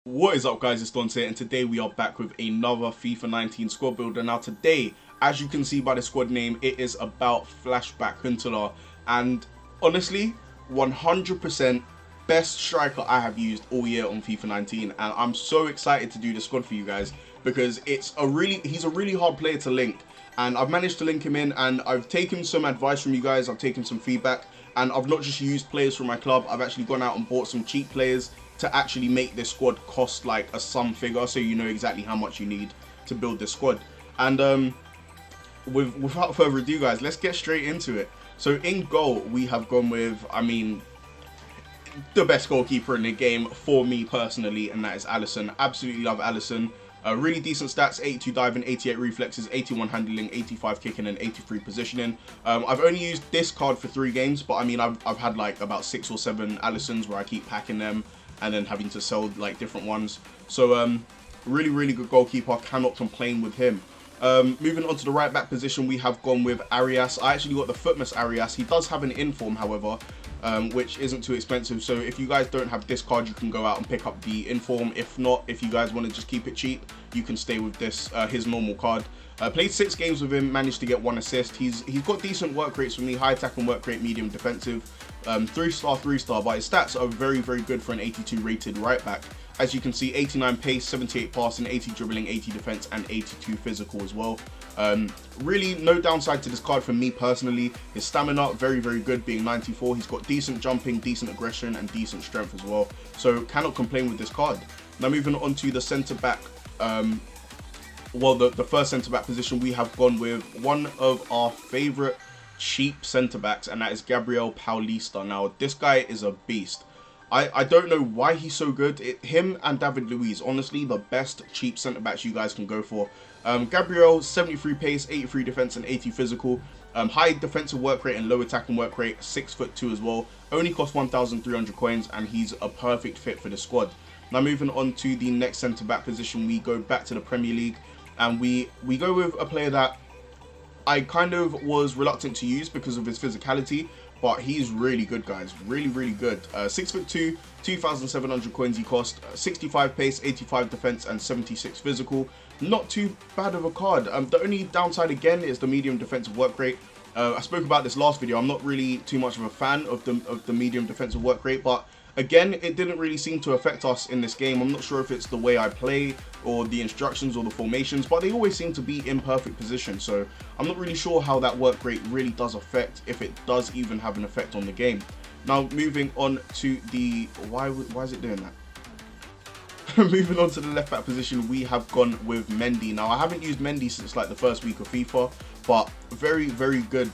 What is up, guys? It's Dante, and today we are back with another FIFA 19 squad builder. Now today, as you can see by the squad name, it is about Flashback Huntelaar, and honestly, 100% best striker I have used all year on FIFA 19, and I'm so excited to do the squad for you guys because he's a really hard player to link, and I've managed to link him in, and I've taken some advice from you guys, I've taken some feedback, and I've not just used players from my club, I've actually gone out and bought some cheap players to actually make this squad cost like a sum figure, so you know exactly how much you need to build this squad. And without further ado, guys, let's get straight into it. So in goal, we have gone with, I mean, the best goalkeeper in the game for me personally, and that is Alisson. Absolutely love Alisson. Really decent stats: 82 diving, 88 reflexes, 81 handling, 85 kicking, and 83 positioning. I've only used this card for 3 games, but I mean, I've had like about 6 or 7 Alissons where I keep packing them and then having to sell like different ones. So really good goalkeeper, cannot complain with him. Moving on to the right back position, we have gone with Arias. I actually got the Footmas Arias. He does have an inform, however, which isn't too expensive. So if you guys don't have this card, you can go out and pick up the inform. If not, if you guys want to just keep it cheap, you can stay with this, his normal card. Played 6 games with him, managed to get 1 assist. He's got decent work rates for me, high attack and work rate, medium defensive. 3-star, 3-star, but his stats are very good for an 82 rated right back. As you can see, 89 pace, 78 passing, 80 dribbling, 80 defense, and 82 physical as well. Really no downside to this card for me personally. His stamina, very good, being 94. He's got decent jumping, decent aggression, and decent strength as well. So cannot complain with this card. Now moving on to the centre back. Well, the first centre back position, we have gone with one of our favourite cheap centre backs, and that is Gabriel Paulista. Now this guy is a beast. I don't know why he's so good. Him and David Luiz, honestly, the best cheap centre backs you guys can go for. Gabriel, 73 pace, 83 defense, and 80 physical. High defensive work rate and low attacking work rate, 6'2" as well. Only costs 1,300 coins, and he's a perfect fit for the squad. Now moving on to the next centre back position, we go back to the Premier League, and we go with a player that I kind of was reluctant to use because of his physicality, but he's really good, guys. Really good. 6'2", 2,700 coins he cost. 65 pace, 85 defense, and 76 physical. Not too bad of a card. The only downside again is the medium defensive work rate. I spoke about this last video. I'm not really too much of a fan of the medium defensive work rate, but again, it didn't really seem to affect us in this game. I'm not sure if it's the way I play or the instructions or the formations, but they always seem to be in perfect position. So I'm not really sure how that work rate really does affect, if it does even have an effect on the game. Now moving on to the, why is it doing that? Moving on to the left back position, we have gone with Mendy. Now I haven't used Mendy since like the first week of FIFA, but very good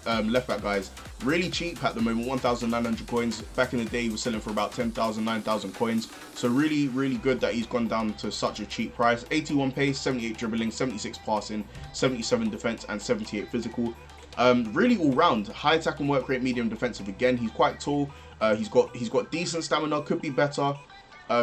left back, guys. Really cheap at the moment, 1,900 coins. Back in the day, he was selling for about 10,000, 9,000 coins. So really good that he's gone down to such a cheap price. 81 pace, 78 dribbling, 76 passing, 77 defense, and 78 physical. Really all round, high attack and work rate, medium defensive. Again, he's quite tall. He's got decent stamina, could be better.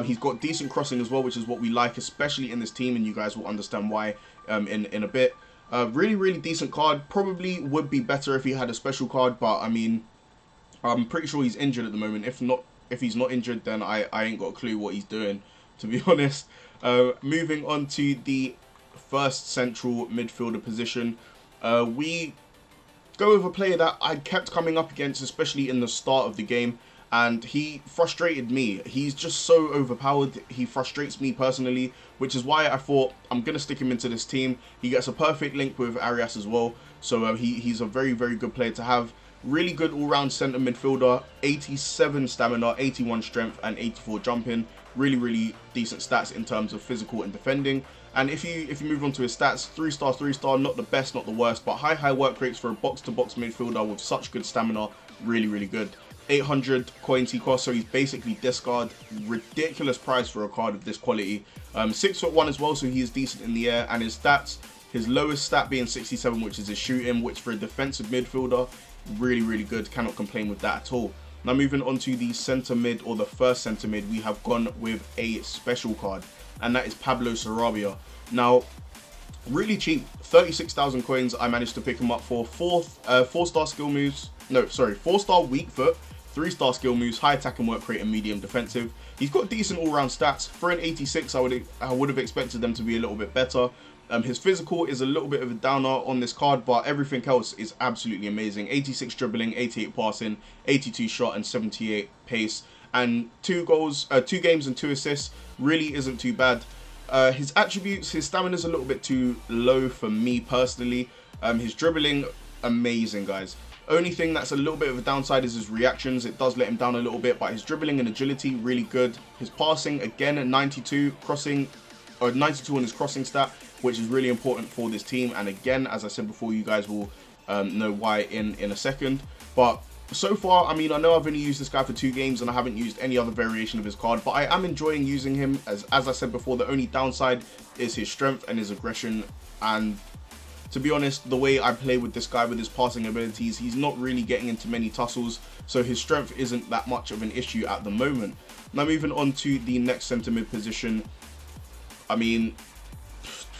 He's got decent crossing as well, which is what we like, especially in this team, and you guys will understand why in a bit. Really decent card. Probably would be better if he had a special card, but I mean, I'm pretty sure he's injured at the moment. If he's not injured, then I ain't got a clue what he's doing, to be honest. Moving on to the first central midfielder position, we go with a player that I kept coming up against, especially in the start of the game, and he frustrated me. He's just so overpowered. He frustrates me personally, which is why I thought I'm going to stick him into this team. He gets a perfect link with Arias as well, so he's a very good player to have. Really good all-round centre midfielder, 87 stamina, 81 strength, and 84 jumping. Really decent stats in terms of physical and defending. And if you move on to his stats, 3-star, 3-star, not the best, not the worst, but high work rates for a box-to-box midfielder with such good stamina. Really good. 800 coins he costs, so he's basically discard. Ridiculous price for a card of this quality. 6'1" as well, so he is decent in the air. And his stats, his lowest stat being 67, which is his shooting, which for a defensive midfielder, really good. Cannot complain with that at all. Now moving on to the centre mid, or the first centre mid, we have gone with a special card, and that is Pablo Sarabia. Now, really cheap, 36,000 coins. I managed to pick him up for 4-star skill moves. No, sorry, 4-star weak foot, 3-star skill moves, high attack and work rate, and medium defensive. He's got decent all-round stats. For an 86, I would have expected them to be a little bit better. His physical is a little bit of a downer on this card, but everything else is absolutely amazing. 86 dribbling, 88 passing, 82 shot, and 78 pace. And 2 games and 2 assists really isn't too bad. His attributes, his stamina is a little bit too low for me personally. His dribbling, amazing, guys. Only thing that's a little bit of a downside is his reactions. It does let him down a little bit, but his dribbling and agility, really good. His passing, again, at 92, crossing, or 92 on his crossing stat, which is really important for this team. And again, as I said before, you guys will know why in a second. But so far, I mean, I know I've only used this guy for 2 games and I haven't used any other variation of his card, but I am enjoying using him. As I said before, the only downside is his strength and his aggression. And to be honest, the way I play with this guy with his passing abilities, he's not really getting into many tussles, so his strength isn't that much of an issue at the moment. Now moving on to the next centre mid position, I mean,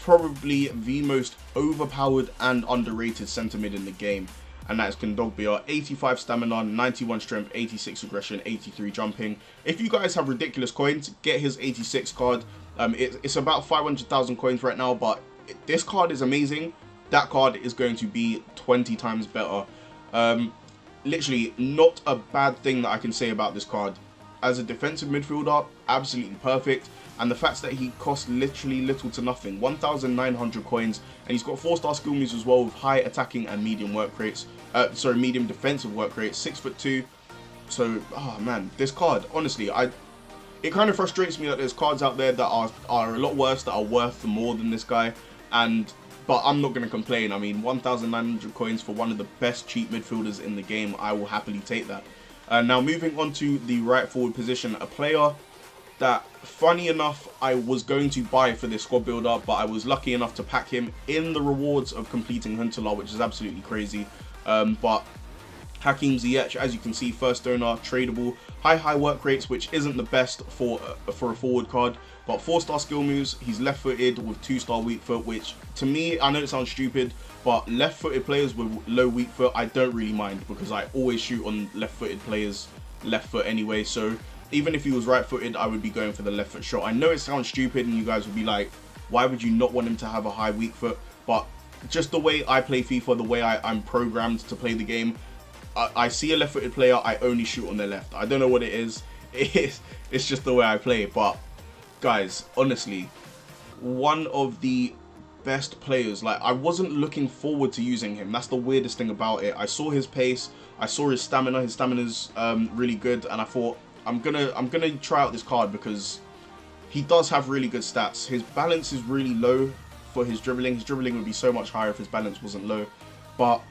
probably the most overpowered and underrated centre mid in the game, and that is Kondogbia. 85 stamina, 91 strength, 86 aggression, 83 jumping. If you guys have ridiculous coins, get his 86 card. It's about 500,000 coins right now, but this card is amazing. That card is going to be 20 times better. Literally not a bad thing that I can say about this card. As a defensive midfielder, absolutely perfect. And the fact that he costs literally little to nothing, 1,900 coins, and he's got 4-star skill moves as well with high attacking and medium work rates. Medium defensive work rates, 6'2". So, oh man, this card, honestly, it kind of frustrates me that there's cards out there that are a lot worse, that are worth more than this guy. But I'm not going to complain. I mean, 1,900 coins for one of the best cheap midfielders in the game, I will happily take that. Now moving on to the right forward position, a player that, funny enough, I was going to buy for this squad builder, but I was lucky enough to pack him in the rewards of completing Huntelaar, which is absolutely crazy. But Hakim Ziyech, as you can see, first owner, tradable, high work rates, which isn't the best for a forward card, but 4-star skill moves. He's left-footed with 2-star weak foot, which to me, I know it sounds stupid, but left-footed players with low weak foot, I don't really mind, because I always shoot on left-footed players left foot anyway. So even if he was right-footed, I would be going for the left foot shot. I know it sounds stupid, and you guys would be like, why would you not want him to have a high weak foot? But just the way I play FIFA, the way I'm programmed to play the game, I see a left-footed player, I only shoot on their left. I don't know what it is. It's just the way I play. But guys, honestly, one of the best players. Like, I wasn't looking forward to using him. That's the weirdest thing about it. I saw his pace, I saw his stamina. His stamina's really good, and I thought I'm gonna try out this card because he does have really good stats. His balance is really low for his dribbling. His dribbling would be so much higher if his balance wasn't low. But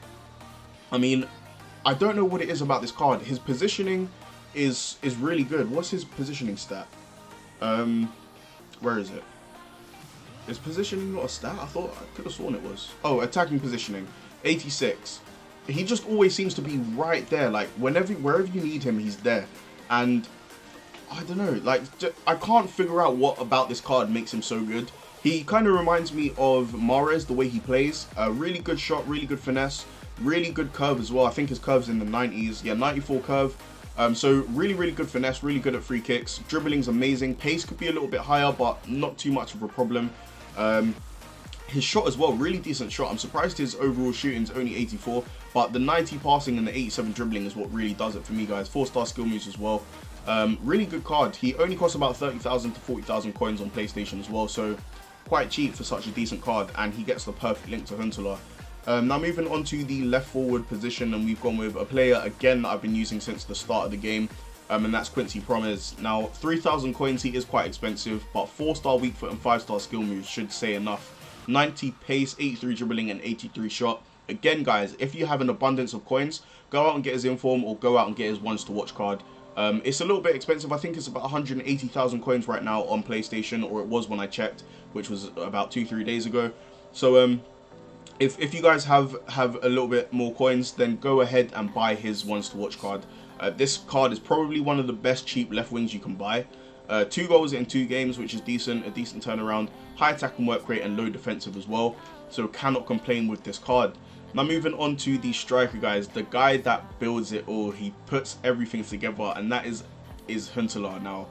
I mean, I don't know what it is about this card. His positioning is really good. What's his positioning stat? Where is it? Is positioning not a stat? I could have sworn it was. Oh, attacking positioning, 86. He just always seems to be right there. Like, wherever you need him, he's there. And I don't know, like, I can't figure out what about this card makes him so good. He kind of reminds me of Mahrez, the way he plays. A really good shot, really good finesse, really good curve as well. I think his curve's in the 90s. Yeah, 94 curve. So really good finesse, really good at free kicks. Dribbling's amazing. Pace could be a little bit higher, but not too much of a problem. His shot as well, really decent shot. I'm surprised his overall shooting's only 84, but the 90 passing and the 87 dribbling is what really does it for me, guys. 4-star skill moves as well. Really good card. He only costs about 30,000 to 40,000 coins on PlayStation as well, so quite cheap for such a decent card, and he gets the perfect link to Huntelaar. Now moving on to the left forward position, and we've gone with a player again that I've been using since the start of the game, and that's Quincy Promes. Now 3,000 coins, he is quite expensive, but 4-star weak foot and 5-star skill moves should say enough. 90 pace, 83 dribbling, and 83 shot. Again, guys, if you have an abundance of coins, go out and get his inform, or go out and get his ones to watch card. It's a little bit expensive. I think it's about 180,000 coins right now on PlayStation, or it was when I checked, which was about 2-3 days ago. So if you guys have a little bit more coins, then go ahead and buy his ones to watch card. This card is probably one of the best cheap left wings you can buy. 2 goals in 2 games, which is decent, a decent turnaround, high attack and work rate, and low defensive as well. So cannot complain with this card. Now moving on to the striker, guys, the guy that builds it all, he puts everything together, and that is Huntelaar. Now,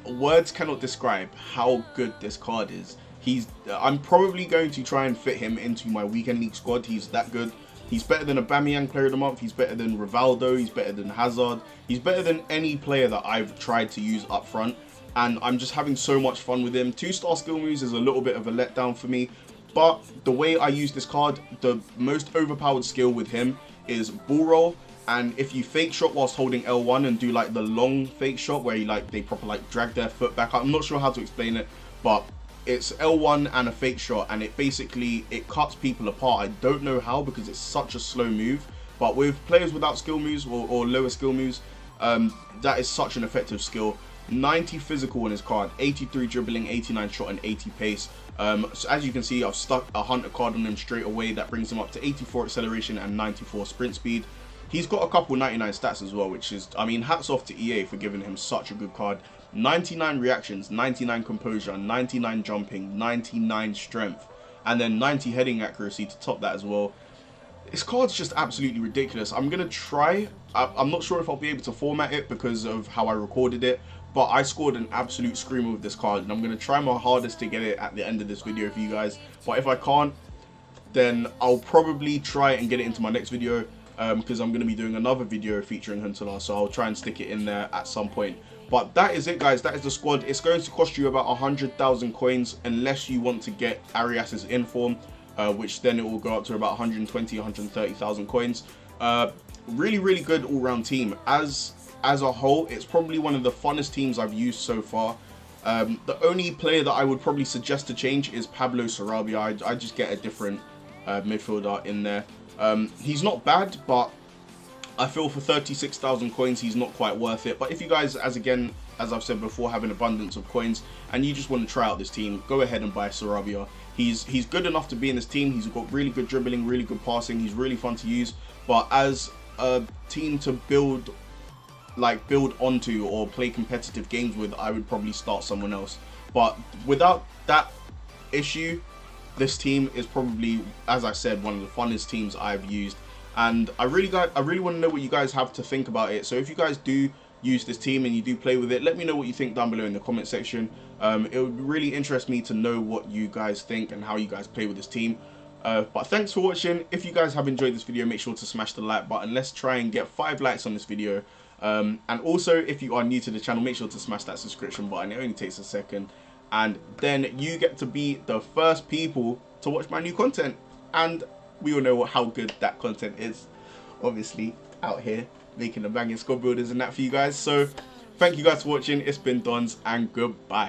words cannot describe how good this card is. I'm probably going to try and fit him into my weekend league squad. He's that good. He's better than Aubameyang player of the month. He's better than Rivaldo. He's better than Hazard. He's better than any player that I've tried to use up front. And I'm just having so much fun with him. 2-star skill moves is a little bit of a letdown for me. But the way I use this card, the most overpowered skill with him is ball roll. And if you fake shot whilst holding L1 and do like the long fake shot where you they proper drag their foot back, I'm not sure how to explain it, but it's L1 and a fake shot, and it basically cuts people apart. I don't know how, because it's such a slow move, but with players without skill moves or lower skill moves, that is such an effective skill. 90 physical on his card, 83 dribbling, 89 shot, and 80 pace. So as you can see, I've stuck a hunter card on him straight away. That brings him up to 84 acceleration and 94 sprint speed. He's got a couple 99 stats as well, which is, I mean, hats off to EA for giving him such a good card. 99 reactions, 99 composure, 99 jumping, 99 strength, and then 90 heading accuracy to top that as well. This card's just absolutely ridiculous. I'm going to try, I'm not sure if I'll be able to format it because of how I recorded it, but I scored an absolute screamer with this card, and I'm going to try my hardest to get it at the end of this video for you guys. But if I can't, then I'll probably try and get it into my next video, because I'm going to be doing another video featuring Huntelaar, so I'll try and stick it in there at some point. But that is it, guys. That is the squad. It's going to cost you about 100,000 coins unless you want to get Arias's inform, which then it will go up to about 120, 130,000 coins. Really, really good all-round team. As a whole, it's probably one of the funnest teams I've used so far. The only player that I would probably suggest to change is Pablo Sarabia. I just get a different midfielder in there. He's not bad, but I feel for 36,000 coins he's not quite worth it. But if you guys, as I've said before, have an abundance of coins and you just want to try out this team, go ahead and buy Sarabia. He's good enough to be in this team. He's got really good dribbling, really good passing. He's really fun to use. But as a team to build onto or play competitive games with, I would probably start someone else. But without that issue, this team is probably, as I said, one of the funnest teams I've used. And I really want to know what you guys have to think about it. So if you guys do use this team and you do play with it, let me know what you think down below in the comment section. It would really interest me to know what you guys think and how you guys play with this team. But thanks for watching. If you guys have enjoyed this video, make sure to smash the like button. Let's try and get 5 likes on this video. And also, if you are new to the channel, make sure to smash that subscription button. It only takes a second. And then you get to be the first people to watch my new content. And we all know how good that content is, obviously, out here making the banging squad builders and that for you guys. So thank you guys for watching. It's been Dons, and goodbye.